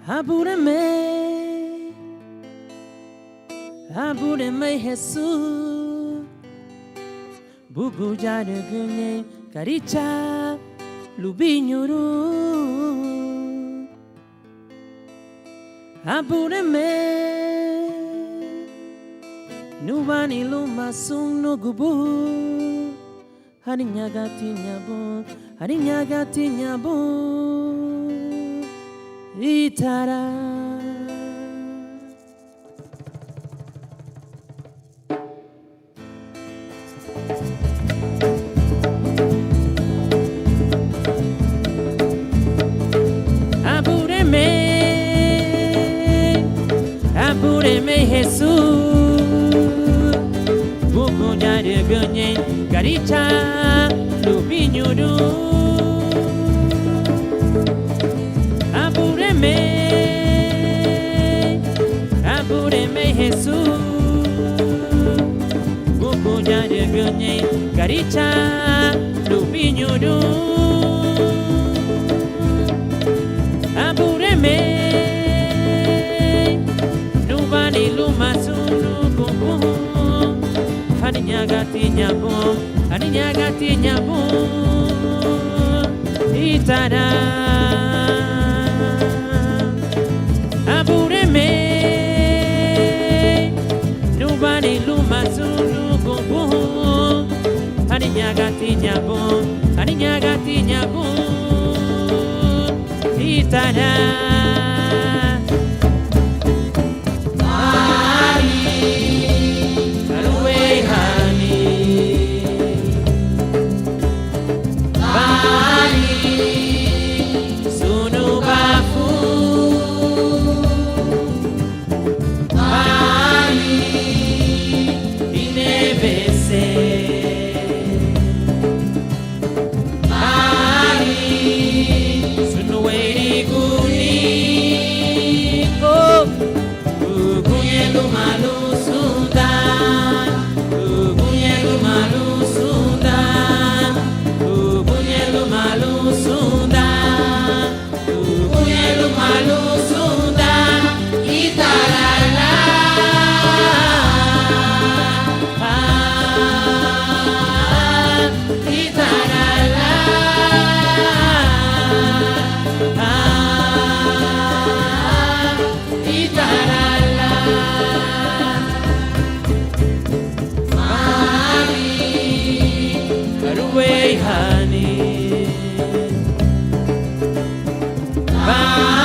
Apúreme Jesús, buku jada genye karicha lubinyuru. Apúreme, nubani lumasung nugubu, harinya gati nyabo, itara. Apúreme Jesús, buku jada genye karicha lubinyuru. Apúreme Jesús, buku jada genye karicha lubinyuru. Apúreme, nubani lumasunu kubu, harinya gati nyabo, itara. Apúreme, nubani lumasunu kubu, harinya gati nyabo, itara. Honey, bye.